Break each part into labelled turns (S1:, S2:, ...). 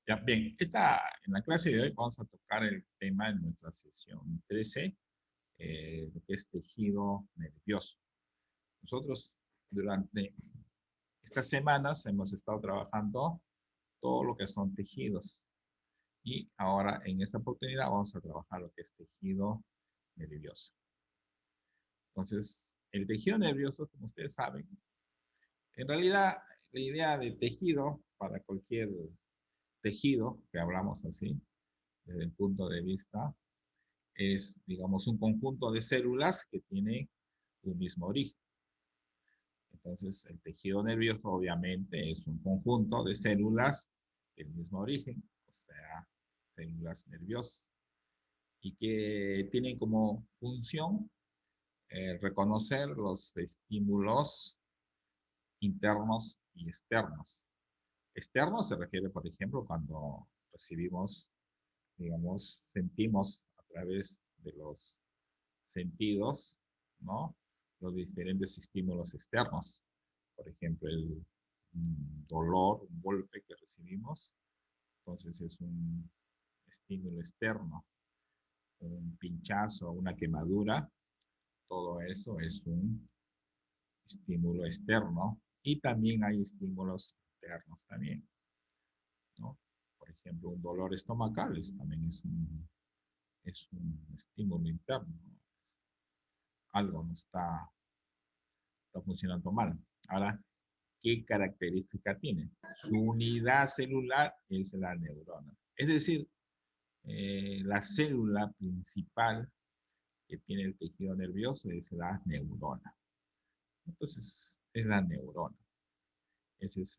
S1: Ya, bien, en la clase de hoy vamos a tocar el tema de nuestra sesión 13, lo que es tejido nervioso. Nosotros durante estas semanas hemos estado trabajando todo lo que son tejidos y ahora en esta oportunidad vamos a trabajar lo que es tejido nervioso. Entonces, el tejido nervioso, como ustedes saben, en realidad la idea de tejido para cualquier tejido, que hablamos así, desde el punto de vista, es, digamos, un conjunto de células que tienen un mismo origen. Entonces, el tejido nervioso obviamente es un conjunto de células del mismo origen, o sea, células nerviosas, y que tienen como función reconocer los estímulos internos y externos. Externos se refiere, por ejemplo, cuando recibimos, digamos, sentimos a través de los sentidos, ¿no? Los diferentes estímulos externos. Por ejemplo, el dolor, un golpe que recibimos, entonces es un estímulo externo. Un pinchazo, una quemadura, todo eso es un estímulo externo. Y también hay estímulos internos también, ¿no? Por ejemplo, un dolor estomacal también es un estímulo interno. Algo no está funcionando mal. Ahora, ¿qué característica tiene? Su unidad celular es la neurona. Es decir, la célula principal que tiene el tejido nervioso es la neurona. Entonces, es la neurona.
S2: ¿Eso es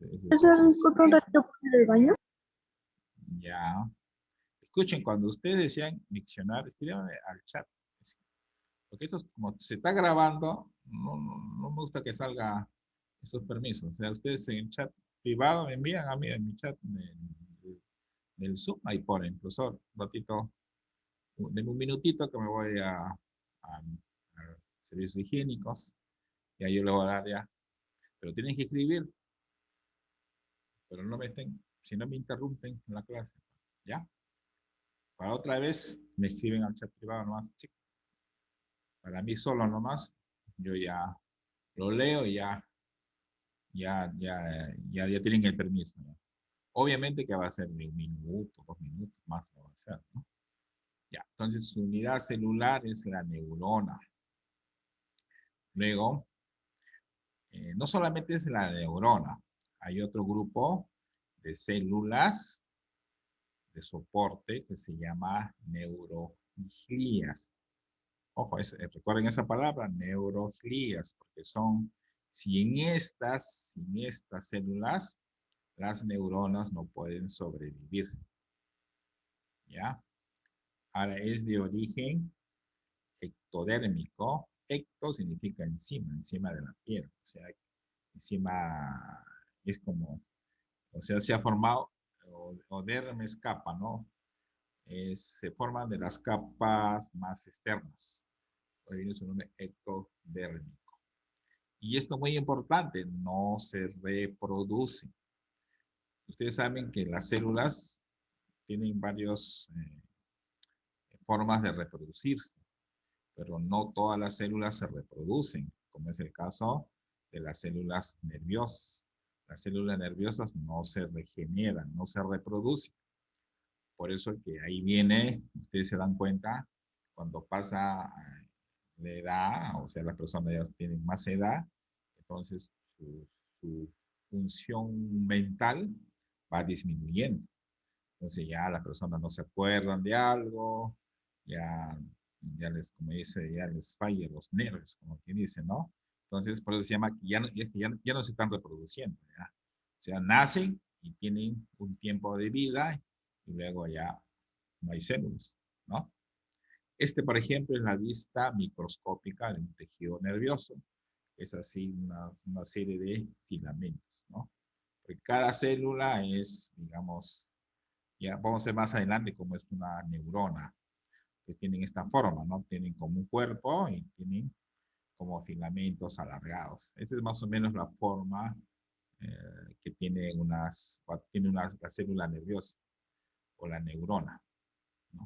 S2: disculpa un ratito por el baño?
S1: Ya. Escuchen, cuando ustedes decían diccionario, escríbanme al chat. Porque esto, como se está grabando, no me gusta que salga esos permisos. O sea, ustedes en el chat privado me envían a mí en mi chat del Zoom, ahí ponen, profesor, un ratito, denme un minutito que me voy a servicios higiénicos, y ahí yo le voy a dar ya. Pero tienen que escribir, pero no me estén, si no me interrumpen en la clase, ¿ya? Para otra vez, me escriben al chat privado nomás, chico. Para mí solo nomás, yo ya lo leo y ya tienen el permiso, ¿no? Obviamente que va a ser un minuto, 2 minutos más lo va a hacer, ¿no? Ya, entonces su unidad celular es la neurona. Luego, no solamente es la neurona, hay otro grupo de células de soporte que se llama neuroglías. Ojo, recuerden esa palabra, neuroglías, porque son, sin estas células, las neuronas no pueden sobrevivir. ¿Ya? Ahora es de origen ectodérmico. Ecto significa encima de la piel. O sea, encima es como, o sea, se ha formado, o dermis capa, ¿no? Se forman de las capas más externas. Hoy viene su nombre ectodérmico. Y esto es muy importante, no se reproduce. Ustedes saben que las células tienen varias formas de reproducirse, pero no todas las células se reproducen, como es el caso de las células nerviosas. Las células nerviosas no se regeneran, no se reproducen. Por eso que ahí viene, ustedes se dan cuenta, cuando pasa la edad, o sea, las personas ya tienen más edad, entonces su función mental va disminuyendo. Entonces ya las personas no se acuerdan de algo, ya, como dice, ya les fallan los nervios, como quien dice, ¿no? Entonces, por eso se llama que ya no se están reproduciendo, ¿ya? O sea, nacen y tienen un tiempo de vida y luego ya no hay células, ¿no? Por ejemplo, es la vista microscópica de un tejido nervioso. Es así una serie de filamentos, ¿no? Porque cada célula es, digamos, ya vamos a ver más adelante cómo es una neurona, que tienen esta forma, ¿no? Tienen como un cuerpo y tienen como filamentos alargados. Esta es más o menos la forma que tiene la célula nerviosa. o la neurona, ¿no?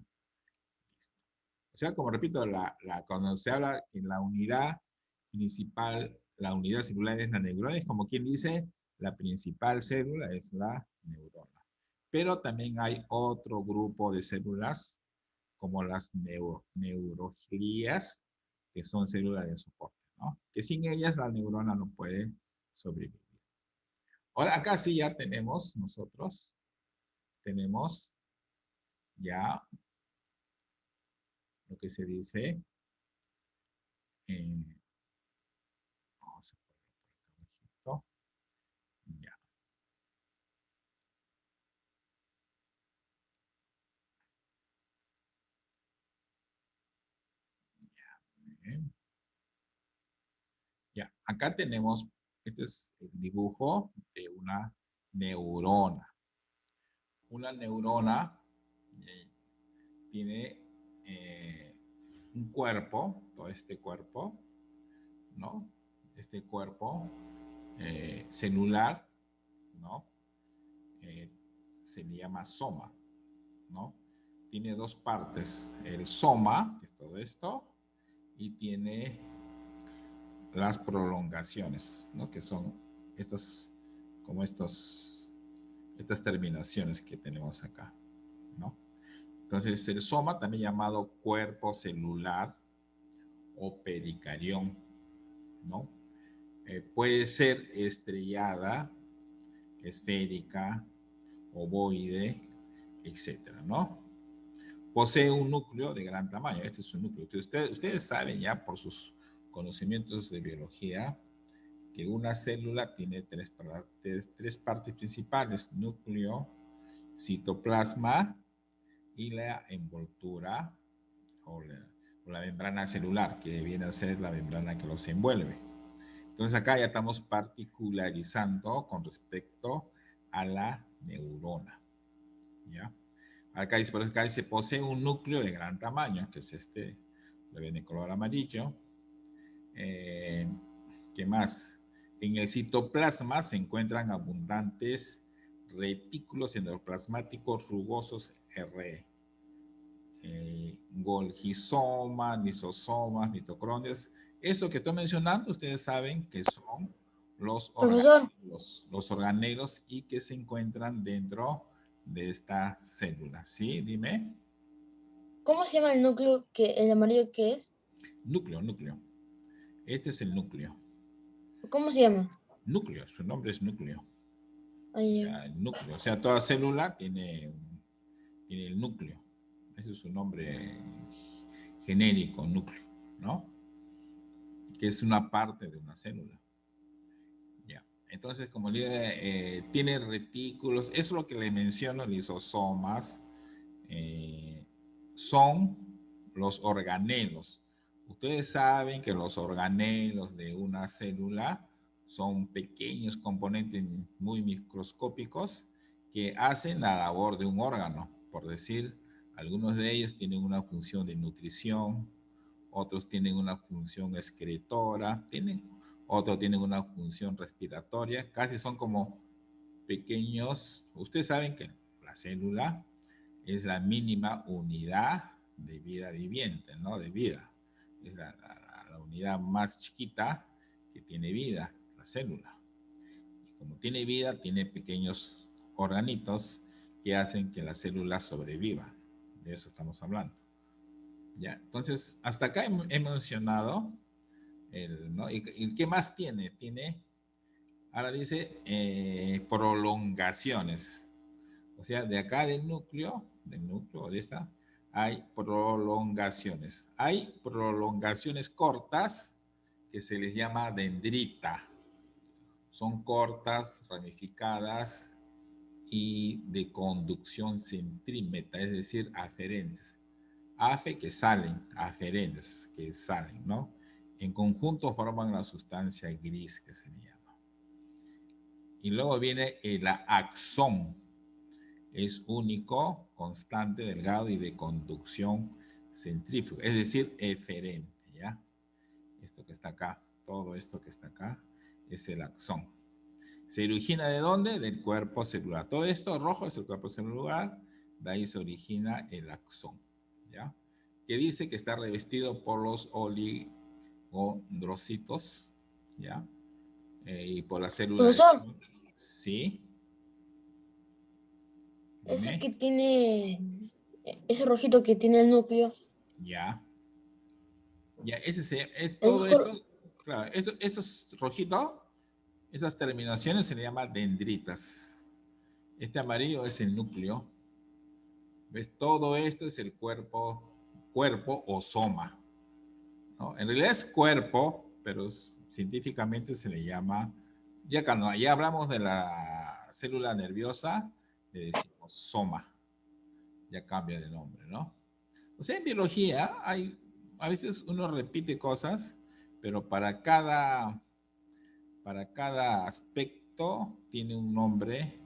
S1: O sea, como repito, cuando se habla en la unidad principal, la unidad celular es la neurona, es como quien dice, la principal célula es la neurona. Pero también hay otro grupo de células, como las neuroglías, que son células de soporte, ¿no? Que sin ellas la neurona no puede sobrevivir. Ahora acá sí ya tenemos nosotros, tenemos ya lo que se dice, vamos a ponerlo por acá abajito, ya, bien. Ya, acá tenemos, este es el dibujo de una neurona. Una neurona tiene un cuerpo, todo este cuerpo, ¿no? Este cuerpo celular, ¿no? Se le llama soma, ¿no? Tiene dos partes, el soma, que es todo esto, y tiene las prolongaciones, ¿no? Que son estas, como estas terminaciones que tenemos acá, ¿no? Entonces, el soma, también llamado cuerpo celular o pericarión, ¿no? Puede ser estrellada, esférica, ovoide, etcétera, ¿no? Posee un núcleo de gran tamaño. Este es un núcleo. Ustedes saben ya por sus conocimientos de biología que una célula tiene tres partes principales: núcleo, citoplasma y la envoltura o la membrana celular, que viene a ser la membrana que los envuelve. Entonces acá ya estamos particularizando con respecto a la neurona, ¿ya? Acá dice, por acá dice, posee un núcleo de gran tamaño, que es este, lo ven de color amarillo. ¿Qué más? En el citoplasma se encuentran abundantes retículos endoplasmáticos rugosos RE. Golgisomas, lisosomas, mitocondrias. Eso que estoy mencionando, ustedes saben que son los
S2: Profesor,
S1: organelos y que se encuentran dentro de esta célula. ¿Sí? Dime.
S2: ¿cómo se llama el núcleo que el amarillo que es?
S1: Núcleo, núcleo. Este es el núcleo.
S2: ¿Cómo se llama?
S1: Núcleo, su nombre es núcleo.
S2: Ahí.
S1: Ya, el núcleo. O sea, toda célula tiene el núcleo. Ese es su nombre genérico, núcleo, ¿no? Que es una parte de una célula. Ya. Entonces, como le tiene retículos, eso es lo que le menciono, lisosomas, son los organelos. Ustedes saben que los organelos de una célula son pequeños componentes muy microscópicos que hacen la labor de un órgano. Por decir, algunos de ellos tienen una función de nutrición, otros tienen una función excretora, otros tienen una función respiratoria, casi son como pequeños. Ustedes saben que la célula es la mínima unidad de vida viviente, ¿no? De vida. Es la unidad más chiquita que tiene vida, la célula. Y como tiene vida, tiene pequeños organitos que hacen que la célula sobreviva. De eso estamos hablando. ¿Ya? Entonces, hasta acá he mencionado ¿no? ¿Y qué más tiene? Ahora dice prolongaciones. O sea, de acá del núcleo de esta, hay prolongaciones. Hay prolongaciones cortas que se les llama dendrita. Son cortas, ramificadas y de conducción centrímeta, es decir, aferentes. Afe que salen, aferentes que salen, ¿no? En conjunto forman la sustancia gris que se llama. Y luego viene el axón. Es único, constante, delgado y de conducción centrífuga, es decir, eferente, ¿ya? Esto que está acá, todo esto que está acá, es el axón. ¿Se origina de dónde? Del cuerpo celular. Todo esto rojo es el cuerpo celular, de ahí se origina el axón, ¿ya? Que dice que está revestido por los oligodendrocitos, ¿ya? Y por la célula de
S2: Profesor,
S1: Schwann. Sí,
S2: eso
S1: dime,
S2: que tiene, ese rojito que tiene el núcleo,
S1: ya. Ya,
S2: eso
S1: todo esto, claro, esto es rojito, esas terminaciones se le llaman dendritas. Este amarillo es el núcleo. ¿Ves? Todo esto es el cuerpo o soma, ¿no? En realidad es cuerpo, pero científicamente se le llama, ya cuando ya hablamos de la célula nerviosa, le decimos soma, ya cambia de nombre, ¿no? O sea, en biología a veces uno repite cosas, pero para cada aspecto tiene un nombre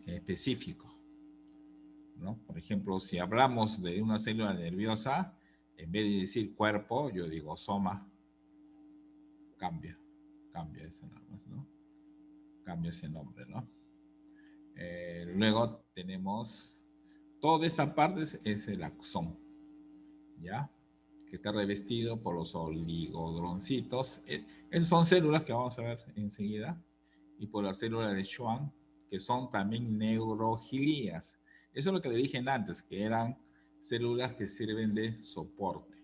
S1: específico, ¿no? Por ejemplo, si hablamos de una célula nerviosa, en vez de decir cuerpo, yo digo soma, cambia, cambia eso nada más, ¿no? Cambia ese nombre, ¿no? Luego tenemos, toda esta parte es el axón, ¿ya? Que está revestido por los oligodendrocitos. Esas son células que vamos a ver enseguida. Y por la célula de Schwann, que son también neurogilias. Eso es lo que le dije antes, que eran células que sirven de soporte.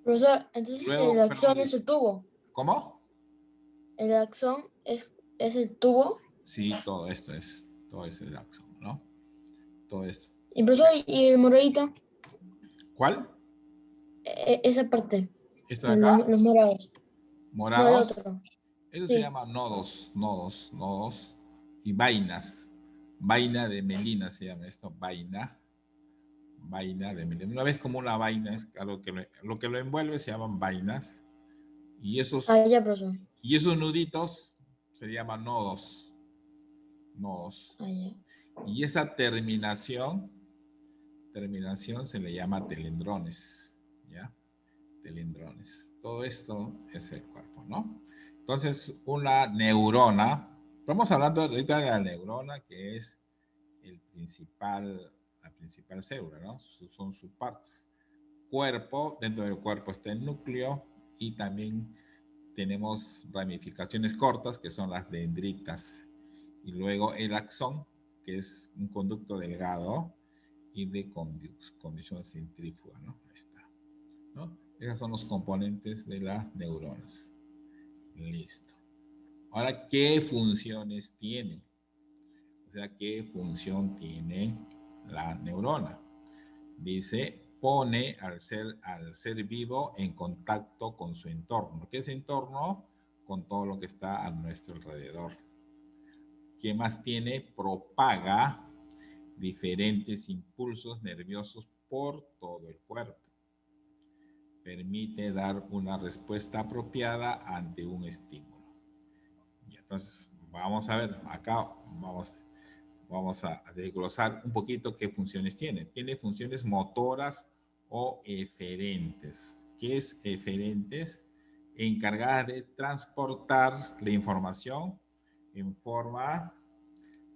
S2: profesor, entonces el
S1: Luego,
S2: axón
S1: perdón,
S2: es el tubo.
S1: ¿cómo?
S2: El axón es el tubo.
S1: Sí, todo es el axón, ¿no? Todo esto.
S2: Y profesor, y el moradito,
S1: ¿Cuál?
S2: esa parte,
S1: ¿Esto de acá?
S2: los morados. No, el
S1: Morados.
S2: otro.
S1: Eso se
S2: Sí.
S1: llama nodos y vainas. Vaina de melina se llama esto, vaina de melina. Una vez como una vaina es algo que lo que lo envuelve se llaman vainas y
S2: Ah, ya, profesor.
S1: esos nuditos se llaman nodos.
S2: Ah, ya.
S1: Y esa terminación se le llama telendrones, ¿ya? Telendrones. Todo esto es el cuerpo, ¿no? Entonces, una neurona, estamos hablando ahorita de la neurona, que es la principal célula, ¿no? Son sus partes. Cuerpo, dentro del cuerpo está el núcleo y también tenemos ramificaciones cortas, que son las dendritas. Y luego el axón, que es un conducto delgado y de condición centrífuga, ¿no? Ahí está, ¿no? Esos son los componentes de las neuronas. Listo. Ahora, ¿qué funciones tiene? O sea, ¿qué función tiene la neurona? Dice, pone al ser vivo en contacto con su entorno. ¿Qué es entorno? Con todo lo que está a nuestro alrededor. ¿Qué más tiene? Propaga diferentes impulsos nerviosos por todo el cuerpo. Permite dar una respuesta apropiada ante un estímulo. Y entonces, vamos a ver, acá vamos a desglosar un poquito qué funciones tiene. Tiene funciones motoras o eferentes. ¿Qué es eferentes? Encargadas de transportar la información en forma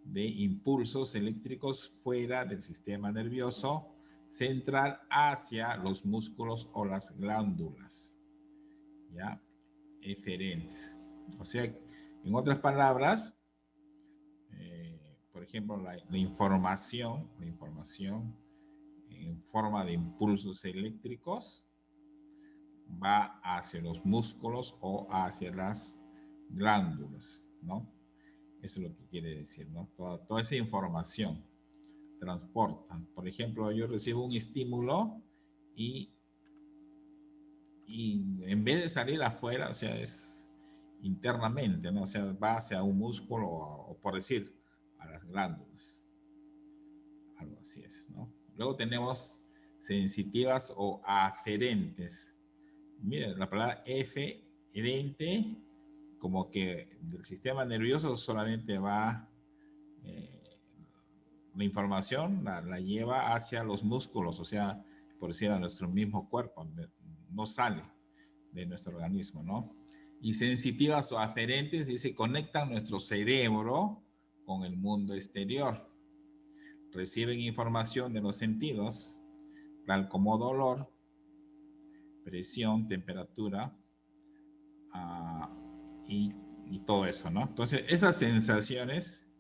S1: de impulsos eléctricos fuera del sistema nervioso central hacia los músculos o las glándulas, ¿ya? Eferentes. O sea, en otras palabras, por ejemplo, la información en forma de impulsos eléctricos va hacia los músculos o hacia las glándulas, ¿no? Eso es lo que quiere decir, ¿no? Toda esa información transportan. Por ejemplo, yo recibo un estímulo y, y en vez de salir afuera, o sea, es internamente, ¿no? O sea, va hacia un músculo o por decir, a las glándulas. Algo así es, ¿no? Luego tenemos sensitivas o aferentes. Mira, la palabra eferente, como que del sistema nervioso solamente va la información la lleva hacia los músculos, o sea, por decir a nuestro mismo cuerpo, no sale de nuestro organismo, ¿no? Y sensitivas o aferentes, dice, conectan nuestro cerebro con el mundo exterior. reciben información de los sentidos, tal como dolor, presión, temperatura, y todo eso, ¿no? Entonces, esas sensaciones,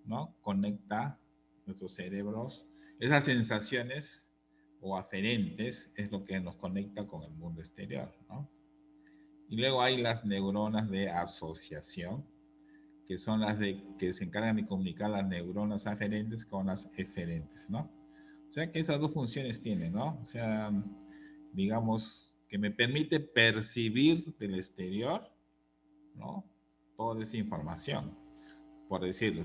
S1: ¿no? Conecta nuestros cerebros. Esas sensaciones o aferentes es lo que nos conecta con el mundo exterior, ¿no? Y luego hay las neuronas de asociación, que son las que se encargan de comunicar las neuronas aferentes con las eferentes, ¿no? O sea que esas dos funciones tienen, ¿no? O sea, digamos, que me permite percibir del exterior, ¿no? Toda esa información. Por decirlo,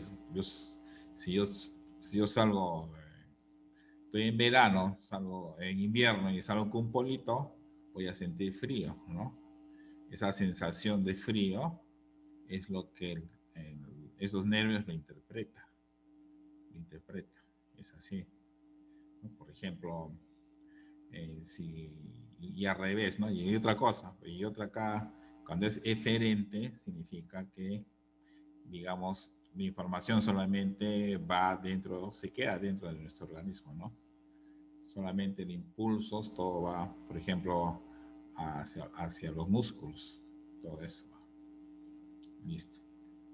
S1: si yo salgo, estoy en verano, salgo en invierno y salgo con un polito, voy a sentir frío, ¿no? Esa sensación de frío es lo que esos nervios lo interpreta. Es así, ¿no? Por ejemplo, y al revés, ¿no? Y hay otra cosa, y otra acá, cuando es eferente, significa que, digamos, la información solamente va dentro, se queda dentro de nuestro organismo, ¿no? Solamente de impulsos, todo va, por ejemplo, hacia los músculos, todo eso. Listo.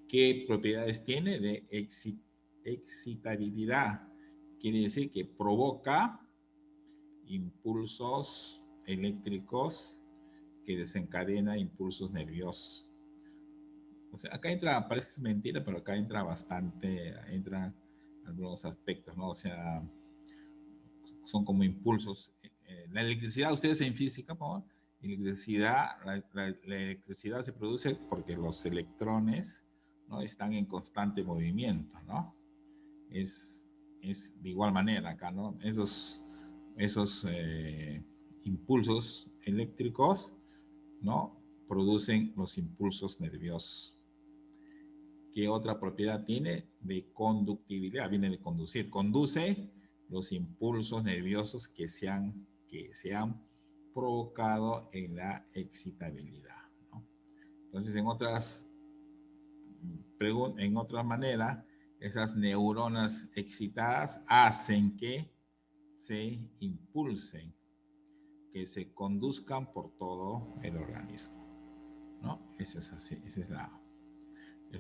S1: ¿Qué propiedades tiene? De excitabilidad. Quiere decir que provoca impulsos eléctricos que desencadena impulsos nerviosos. O sea, acá entra, parece mentira, pero acá entra bastante, entra algunos aspectos, ¿no? O sea, son como impulsos. La electricidad, ustedes en física, por favor, la electricidad se produce porque los electrones, ¿no? Están en constante movimiento, ¿no? Es de igual manera acá, ¿no? Esos impulsos eléctricos, ¿no? Producen los impulsos nerviosos. ¿Qué otra propiedad tiene? De conductividad, viene de conducir. Conduce los impulsos nerviosos que se han provocado en la excitabilidad, ¿no? Entonces, en otra manera, esas neuronas excitadas hacen que se impulsen, que se conduzcan por todo el organismo, ¿no? Esa es así, es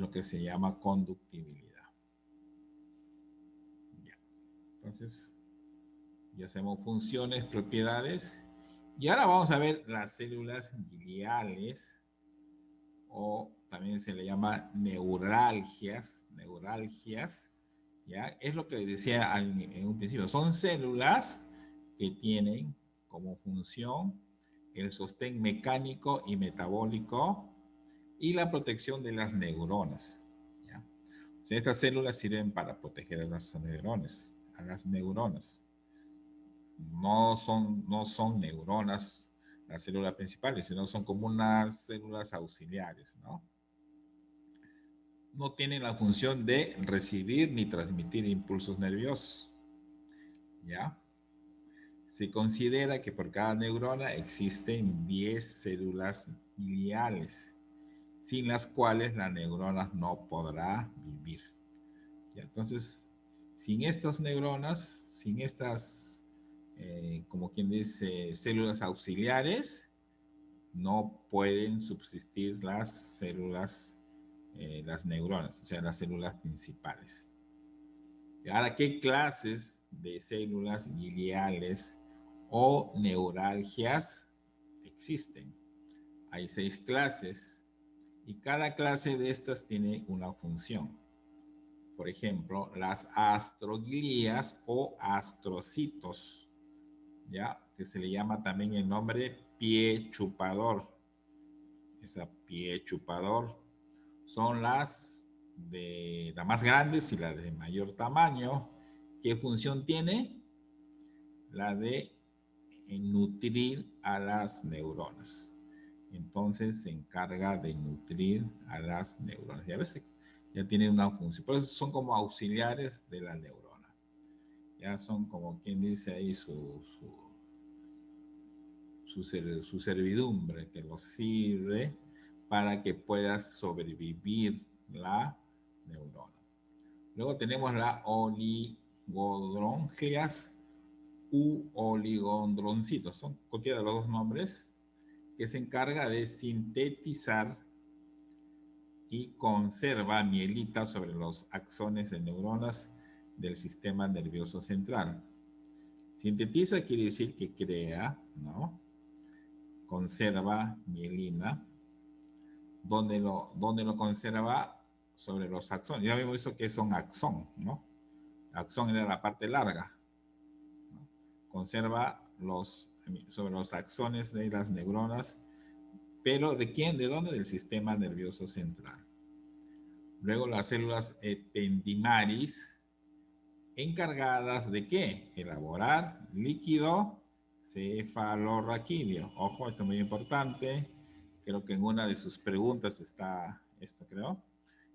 S1: lo que se llama conductibilidad. Ya. Entonces, ya sabemos funciones, propiedades. Y ahora vamos a ver las células gliales, o también se le llama neuralgias, ¿ya? Es lo que les decía en un principio. Son células que tienen como función el sostén mecánico y metabólico y la protección de las neuronas, ¿ya? O sea, estas células sirven para proteger a las neuronas, No son neuronas las células principales, sino son como unas células auxiliares, ¿no? No tienen la función de recibir ni transmitir impulsos nerviosos, ¿ya? Se considera que por cada neurona existen 10 células gliales, sin las cuales la neurona no podrá vivir. ¿Ya? Entonces, sin estas neuronas, sin estas, como quien dice, células auxiliares, no pueden subsistir las células, las neuronas, o sea, las células principales. Y ahora, ¿qué clases de células gliales o neuralgias existen? Hay 6 clases y cada clase de estas tiene una función. Por ejemplo, las astroglías o astrocitos, ¿ya? Que se le llama también el nombre pie chupador. Esa pie chupador son las más grandes y las de mayor tamaño. ¿Qué función tiene? La de nutrir a las neuronas. Entonces se encarga de nutrir a las neuronas. Y a veces ya tienen una función. Por eso son como auxiliares de la neurona. Ya son como quien dice ahí su servidumbre que los sirve para que pueda sobrevivir la neurona. Luego tenemos la godronglias u oligondroncitos. Son cualquiera de los dos nombres, que se encarga de sintetizar y conserva mielita sobre los axones de neuronas del sistema nervioso central. Sintetiza quiere decir que crea, ¿no? Conserva mielina. ¿Dónde lo conserva? Sobre los axones. Ya hemos visto que son axón, ¿no? Axón era la parte larga, ¿no? Conserva sobre los axones de las neuronas. ¿Pero de quién? ¿De dónde? Del sistema nervioso central. Luego las células ependymaris, encargadas de ¿qué? Elaborar líquido cefalorraquídeo. Ojo, esto es muy importante. Creo que en una de sus preguntas está esto, creo,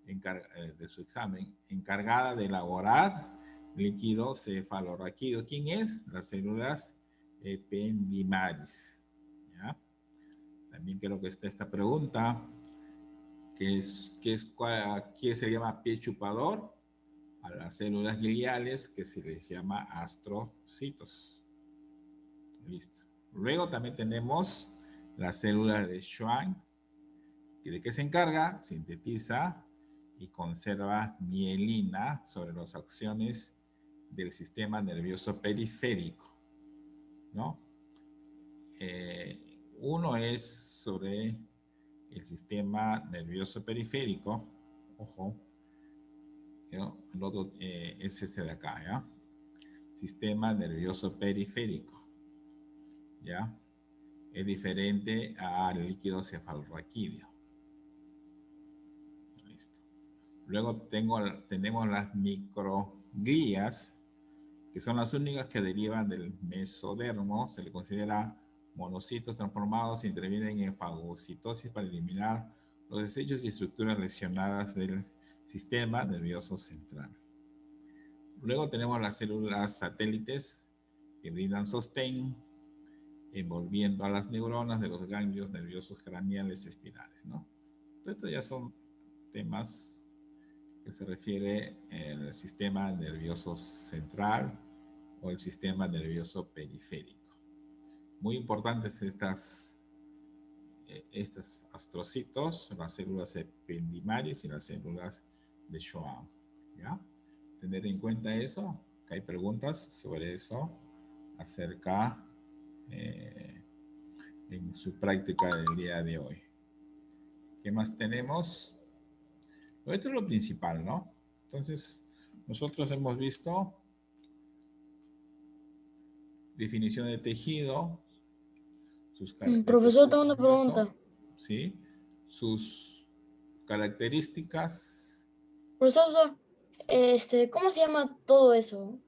S1: de su examen. Encargada de elaborar líquido cefalorraquídeo. ¿Quién es? Las células ependymaris. ¿Ya? También creo que está esta pregunta, ¿qué se llama pie chupador? A las células gliales, que se les llama astrocitos. Listo. Luego también tenemos las células de Schwann, ¿de qué se encarga? Sintetiza y conserva mielina sobre las acciones del sistema nervioso periférico, ¿no? Uno es sobre el sistema nervioso periférico, ojo, ¿no? El otro es este de acá, ¿ya? Sistema nervioso periférico, ¿ya? Es diferente al líquido cefalorraquídeo. Listo. Luego tenemos las microglías, que son las únicas que derivan del mesodermo. Se le considera monocitos transformados e intervienen en fagocitosis para eliminar los desechos y estructuras lesionadas del sistema nervioso central. Luego tenemos las células satélites que brindan sostén, envolviendo a las neuronas de los ganglios nerviosos craneales espirales, ¿no? Estos ya son temas que se refiere al sistema nervioso central o el sistema nervioso periférico. Muy importantes estos astrocitos, las células ependymaris y las células de Schwann, ¿ya? Tener en cuenta eso, que hay preguntas sobre eso acerca en su práctica del día de hoy. ¿Qué más tenemos? Esto es lo principal, ¿no? Entonces, nosotros hemos visto definición de tejido, sus
S2: Profesor, tengo una pregunta.
S1: ¿sí? Sus características.
S2: Profesor, ¿cómo se llama todo eso?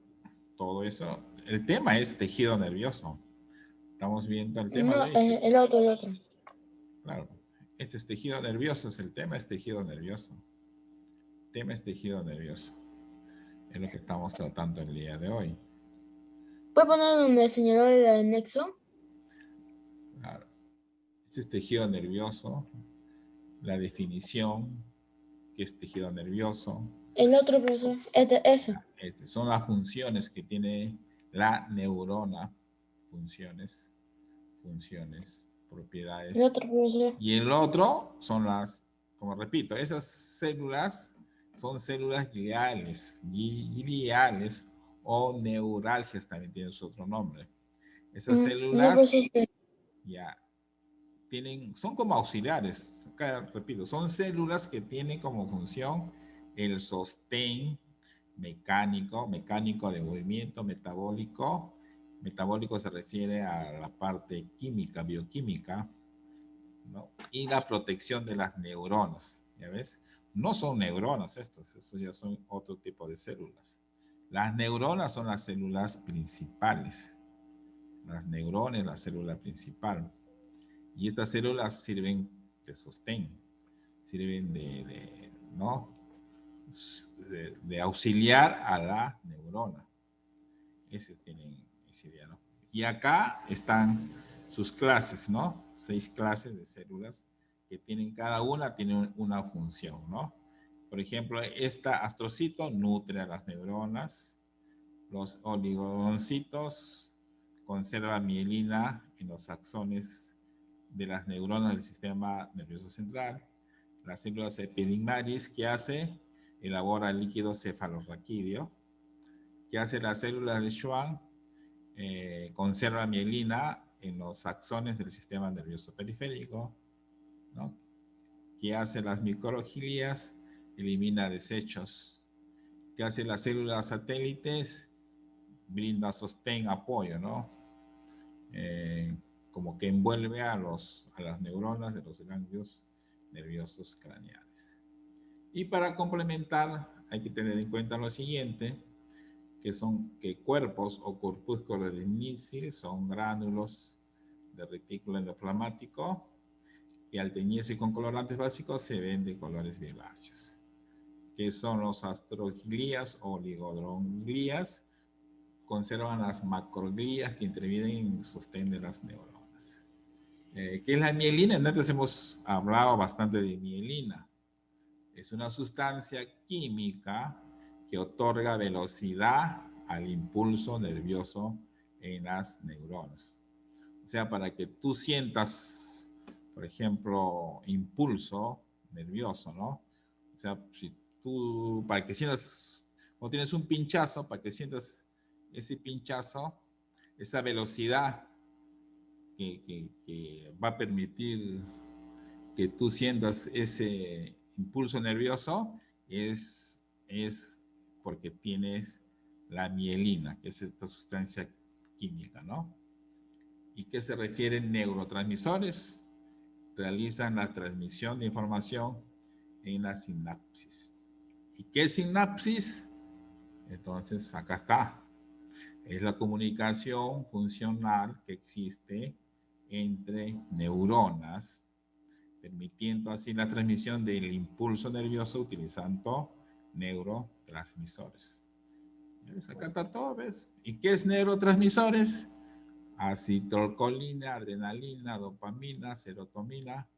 S1: Todo eso. El tema es tejido nervioso. Estamos viendo el tema
S2: No,
S1: de hoy.
S2: el otro.
S1: Claro. Este es tejido nervioso, el tema es tejido nervioso. El tema es tejido nervioso. Es lo que estamos tratando el día de hoy.
S2: ¿Puede poner donde señaló el anexo?
S1: Claro. Este es tejido nervioso. La definición, que es tejido nervioso.
S2: El otro, profesor, eso.
S1: Son las funciones que tiene la neurona. Funciones, propiedades.
S2: El otro, profesor.
S1: Y el otro son las, como repito, esas células son células gliales o neuralgias, también tienen su otro nombre. Esas células ya son como auxiliares. Acá, repito, son células que tienen como función el sostén mecánico de movimiento, metabólico. Metabólico se refiere a la parte química, bioquímica, ¿no? Y la protección de las neuronas, ¿ya ves? No son neuronas estos ya son otro tipo de células. Las neuronas son las células principales. Las neuronas, la célula principal. Y estas células sirven de sostén, sirven ¿no? de auxiliar a la neurona. Ese tienen esa idea, ¿no? Y acá están sus clases, ¿no? 6 clases de células que tienen, cada una tiene una función, ¿no? Por ejemplo, esta astrocito nutre a las neuronas, Los oligodoncitos conservan mielina en los axones de las neuronas del sistema nervioso central. Las células epidigmaris, ¿qué hace? Elabora el líquido cefalorraquídeo. ¿Qué hace las células de Schwann? Conserva mielina en los axones del sistema nervioso periférico, ¿no? ¿Qué hace las microgilias? Elimina desechos. ¿Qué hace las células satélites? Brinda sostén, apoyo, ¿no? Como que envuelve a las neuronas de los ganglios nerviosos craneales. Y para complementar, hay que tener en cuenta lo siguiente, que cuerpos o corpúsculos de Nitzel son gránulos de retículo endoplasmático y al teñirse con colorantes básicos se ven de colores violáceos, que son los astroglías o oligodendroglías, conservan las macroglías que intervienen en el sostén de las neuronas. ¿Qué es la mielina? Antes hemos hablado bastante de mielina. Es una sustancia química que otorga velocidad al impulso nervioso en las neuronas. O sea, para que tú sientas, por ejemplo, impulso nervioso, ¿no? O sea, si tú, para que sientas, o tienes un pinchazo, para que sientas ese pinchazo, esa velocidad que va a permitir que tú sientas ese impulso nervioso es porque tienes la mielina, que es esta sustancia química, ¿no? ¿Y qué se refiere? Neurotransmisores realizan la transmisión de información en la sinapsis. ¿Y qué es sinapsis? Entonces, acá está. Es la comunicación funcional que existe entre neuronas, permitiendo así la transmisión del impulso nervioso utilizando neurotransmisores. ¿Ves? Acá está todo, ¿ves? ¿Y qué es neurotransmisores? Acetilcolina, adrenalina, dopamina, serotonina,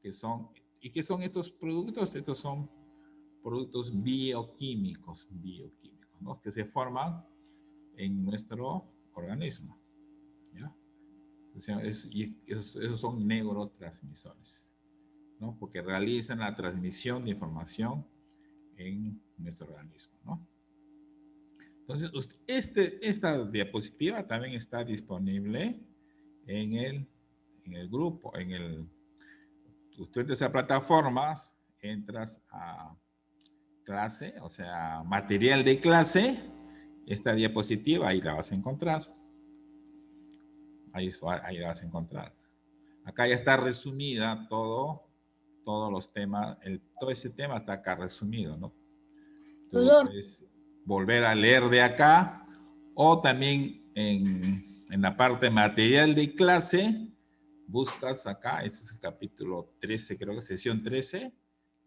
S1: ¿y qué son estos productos? Estos son productos bioquímicos, ¿no? Que se forman en nuestro organismo, ¿ya? O sea, esos son neurotransmisores, ¿no? Porque realizan la transmisión de información en nuestro organismo, ¿no? Entonces, esta diapositiva también está disponible en el grupo, tú entras a plataformas, entras a clase, o sea, material de clase, esta diapositiva ahí la vas a encontrar. Ahí la vas a encontrar. Acá ya está resumida todos los temas, todo ese tema está acá resumido, ¿no? Tú puedes volver a leer de acá o también en la parte material de clase, buscas acá, este es el capítulo 13, creo que sesión 13,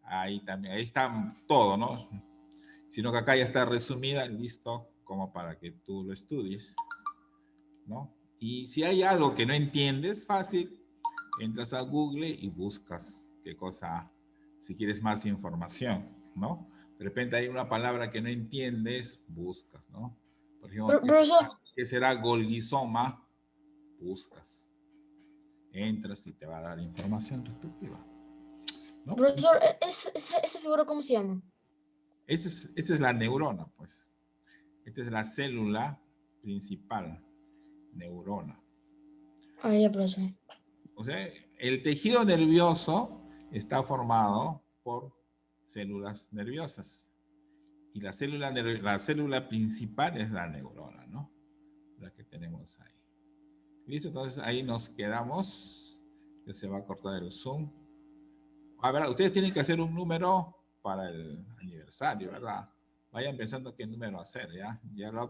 S1: ahí también, ahí está todo, ¿no? Sino que acá ya está resumida, listo, como para que tú lo estudies, ¿no? Y si hay algo que no entiendes, fácil, entras a Google y buscas qué cosa, si quieres más información, ¿no? De repente hay una palabra que no entiendes, buscas, ¿no? Por ejemplo, ¿qué será Golgizoma? Buscas. Entras y te va a dar información respectiva, ¿no?
S2: Profesor, ¿esa figura cómo se llama?
S1: Esa es la neurona, pues. Esta es la célula principal, neurona.
S2: Ah, ya, profesor.
S1: O sea, el tejido nervioso está formado por células nerviosas. Y la célula principal es la neurona, ¿no? La que tenemos ahí. ¿Listo? Entonces ahí nos quedamos. Ya se va a cortar el Zoom. A ver, ustedes tienen que hacer un número para el aniversario, ¿verdad? Vayan pensando qué número hacer, ¿ya? Ya la otra